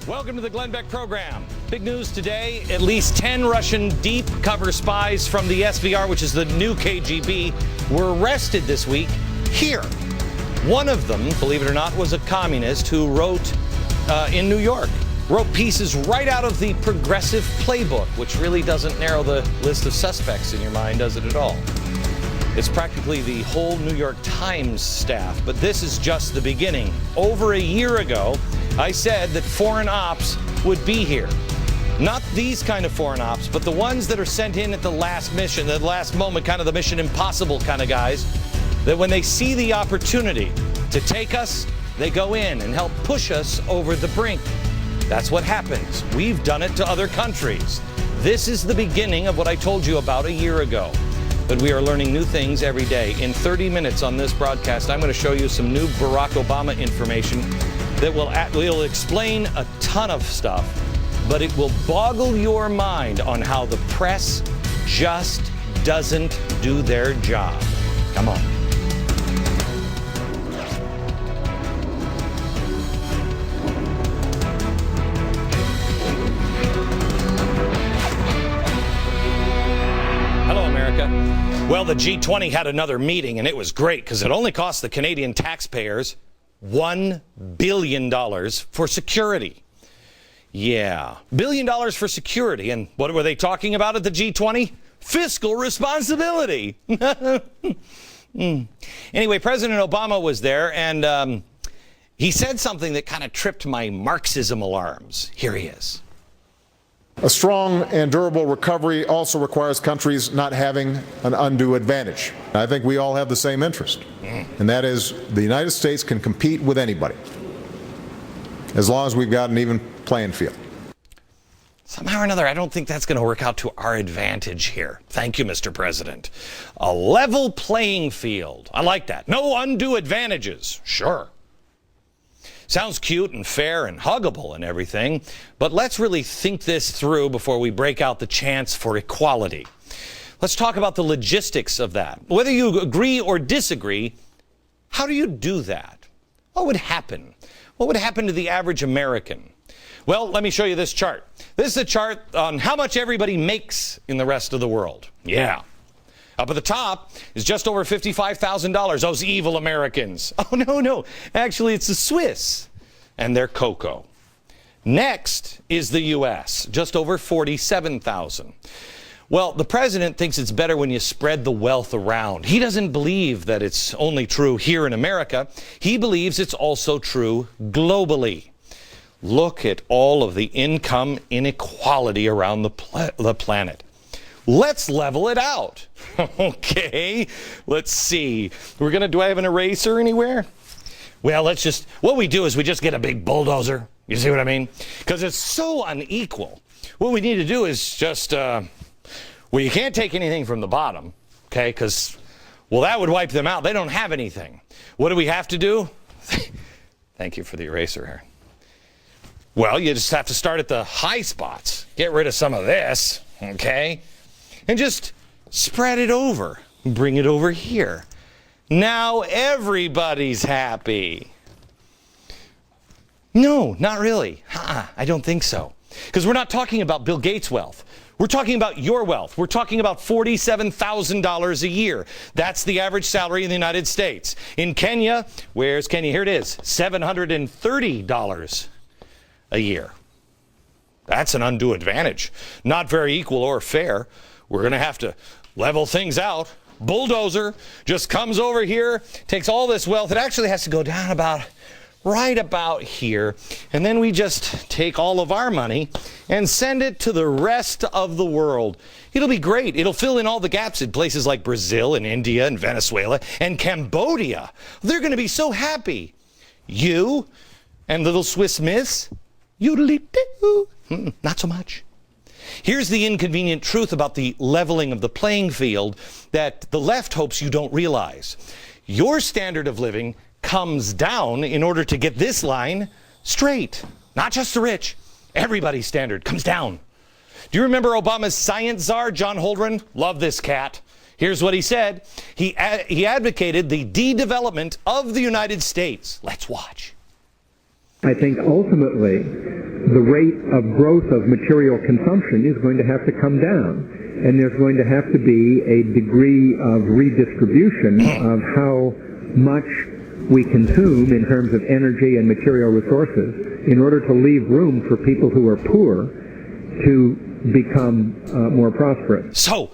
Welcome to the Glenn Beck program. Big news today, at least 10 Russian deep cover spies from the SVR, which is the new KGB, were arrested this week here. One of them, believe it or not, was a communist who wrote in New York, wrote pieces right out of the progressive playbook, which really doesn't narrow the list of suspects in your mind, does it at all? It's practically the whole New York Times staff, but this is just the beginning. Over a year ago, I said that foreign ops would be here. Not these kind of foreign ops, but the ones that are sent in at the last mission, the last moment, kind of the Mission Impossible kind of guys, that when they see the opportunity to take us, they go in and help push us over the brink. That's what happens. We've done it to other countries. This is the beginning of what I told you about a year ago. But we are learning new things every day. In 30 minutes on this broadcast, I'm going to show you some new Barack Obama information that will explain a ton of stuff, but it will boggle your mind on how the press just doesn't do their job. Come on. Well, the G20 had another meeting, and it was great because it only cost the Canadian taxpayers $1 billion for security. Yeah, $1 billion for security. And what were they talking about at the G20? Fiscal responsibility. Anyway, President Obama was there, and he said something that kind of tripped my Marxism alarms. Here he is. A strong and durable recovery also requires countries not having an undue advantage. I think we all have the same interest, and that is the United States can compete with anybody as long as we've got an even playing field. Somehow or another, I don't think that's going to work out to our advantage here. Thank you, Mr. President. A level playing field. I like that. No undue advantages. Sure. Sounds cute and fair and huggable and everything, but let's really think this through before we break out the chance for equality. Let's talk about the logistics of that. Whether you agree or disagree, how do you do that? What would happen? What would happen to the average American? Well, let me show you this chart. This is a chart on how much everybody makes in the rest of the world. Yeah. Up at the top is just over $55,000, those evil Americans. Oh, no. Actually, it's the Swiss and their cocoa. Next is the U.S., just over $47,000. Well, the president thinks it's better when you spread the wealth around. He doesn't believe that it's only true here in America. He believes it's also true globally. Look at all of the income inequality around the planet. Let's level it out. Okay, let's see. Do I have an eraser anywhere? Well, what we do is we just get a big bulldozer. You see what I mean? Because it's so unequal. What we need to do is just, you can't take anything from the bottom, okay? Because, that would wipe them out. They don't have anything. What do we have to do? Thank you for the eraser here. Well, you just have to start at the high spots. Get rid of some of this, okay? And just spread it over. Bring it over here. Now everybody's happy. No, not really. I don't think so. Because we're not talking about Bill Gates' wealth. We're talking about your wealth. We're talking about $47,000 a year. That's the average salary in the United States. In Kenya, where's Kenya? Here it is, $730 a year. That's an undue advantage. Not very equal or fair. We're going to have to level things out. Bulldozer just comes over here, takes all this wealth. It actually has to go down right about here. And then we just take all of our money and send it to the rest of the world. It'll be great. It'll fill in all the gaps in places like Brazil and India and Venezuela and Cambodia. They're going to be so happy. You and little Swiss Miss, yoodly-doo. Not so much. Here's the inconvenient truth about the leveling of the playing field that the left hopes you don't realize. Your standard of living comes down in order to get this line straight. Not just the rich. Everybody's standard comes down. Do you remember Obama's science czar, John Holdren? Love this cat. Here's what he said. He advocated the de-development of the United States. Let's watch. I think ultimately the rate of growth of material consumption is going to have to come down. And there's going to have to be a degree of redistribution of how much we consume in terms of energy and material resources in order to leave room for people who are poor to become more prosperous. So,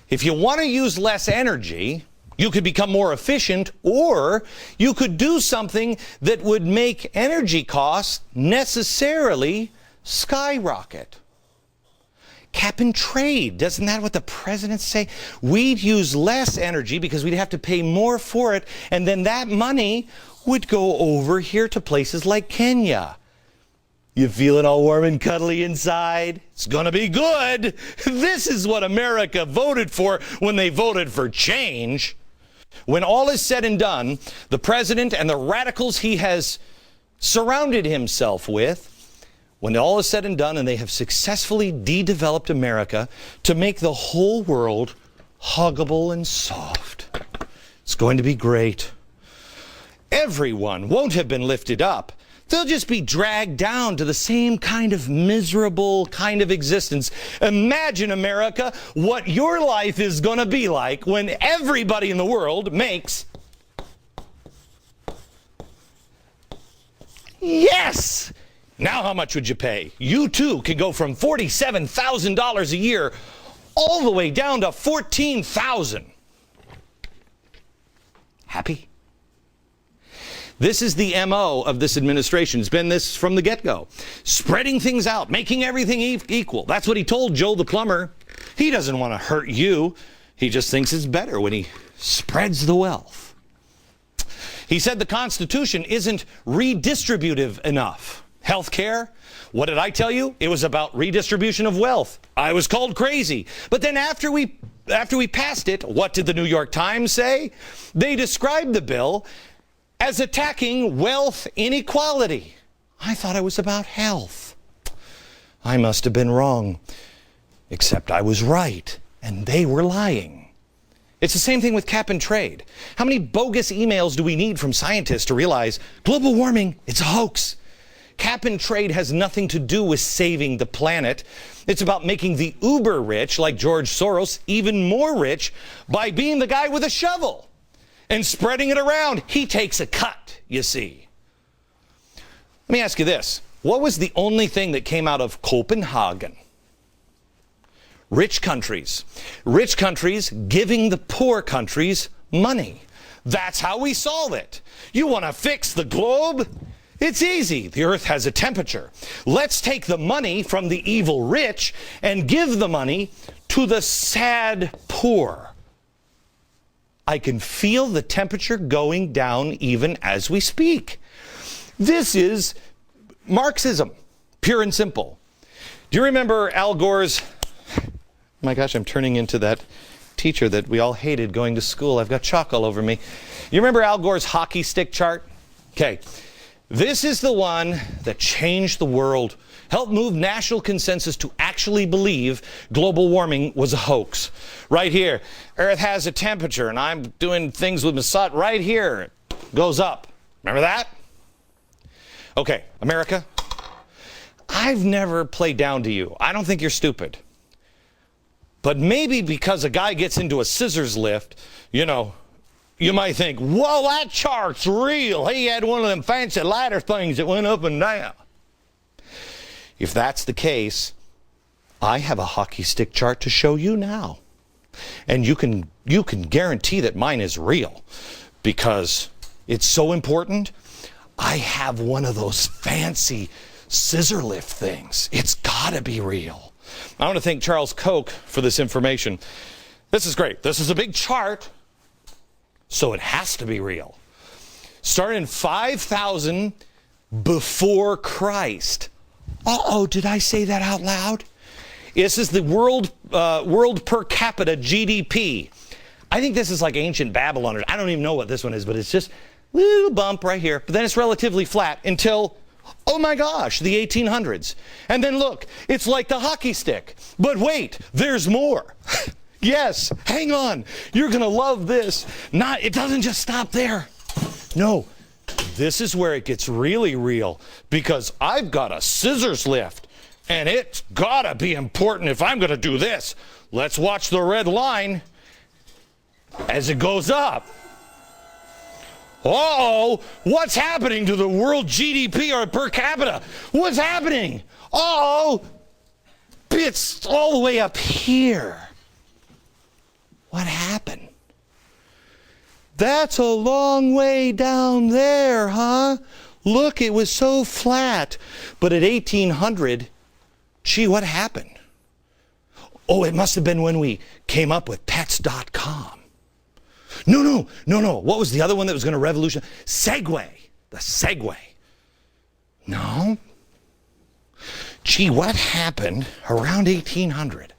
if you want to use less energy, you could become more efficient, or you could do something that would make energy costs necessarily skyrocket. Cap and trade, doesn't that what the presidents say? We'd use less energy because we'd have to pay more for it, and then that money would go over here to places like Kenya. You feeling all warm and cuddly inside? It's gonna be good. This is what America voted for when they voted for change. When all is said and done, the president and the radicals he has surrounded himself with, when all is said and done and they have successfully de-developed America to make the whole world huggable and soft, it's going to be great. Everyone won't have been lifted up. They'll just be dragged down to the same kind of miserable kind of existence. Imagine, America, what your life is going to be like when everybody in the world makes, yes! Now how much would you pay? You too can go from $47,000 a year all the way down to $14,000. Happy? This is the MO of this administration. It's been this from the get-go. Spreading things out, making everything equal. That's what he told Joe the plumber. He doesn't want to hurt you. He just thinks it's better when he spreads the wealth. He said the Constitution isn't redistributive enough. Healthcare, what did I tell you? It was about redistribution of wealth. I was called crazy. But then after we passed it, what did the New York Times say? They described the bill as attacking wealth inequality. I thought it was about health. I must have been wrong. Except I was right, and they were lying. It's the same thing with cap and trade. How many bogus emails do we need from scientists to realize global warming, it's a hoax? Cap and trade has nothing to do with saving the planet. It's about making the uber rich, like George Soros, even more rich by being the guy with a shovel and spreading it around. He takes a cut, you see. Let me ask you this. What was the only thing that came out of Copenhagen? Rich countries. Rich countries giving the poor countries money. That's how we solve it. You want to fix the globe? It's easy. The earth has a temperature. Let's take the money from the evil rich and give the money to the sad poor. I can feel the temperature going down even as we speak. This is Marxism, pure and simple. Do you remember Al Gore's, my gosh, I'm turning into that teacher that we all hated going to school. I've got chalk all over me. You remember Al Gore's hockey stick chart? Okay. This is the one that changed the world, helped move national consensus to actually believe global warming was a hoax. Right here, Earth has a temperature, and I'm doing things with my sun. Right here, it goes up. Remember that? Okay, America, I've never played down to you. I don't think you're stupid. But maybe because a guy gets into a scissors lift, you might think, whoa, that chart's real. He had one of them fancy ladder things that went up and down. If that's the case, I have a hockey stick chart to show you now. And you can guarantee that mine is real because it's so important. I have one of those fancy scissor lift things. It's gotta be real. I want to thank Charles Koch for this information. This is great. This is a big chart. So it has to be real. Started in 5,000 before Christ. Uh-oh, did I say that out loud? This is the world per capita GDP. I think this is like ancient Babylon. I don't even know what this one is, but it's just a little bump right here. But then it's relatively flat until, oh my gosh, the 1800s. And then look, it's like the hockey stick. But wait, there's more. Yes, hang on. You're going to love this. It doesn't just stop there. No, this is where it gets really real, because I've got a scissors lift, and it's gotta be important if I'm gonna do this. Let's watch the red line as it goes up. Uh-oh, what's happening to the world GDP or per capita? What's happening? Uh-oh, it's all the way up here. What happened? That's a long way down there, huh? Look, it was so flat. But at 1800, gee, what happened? Oh, it must have been when we came up with pets.com. No. What was the other one that was going to revolutionize? Segway. The Segway. No. Gee, what happened around 1800?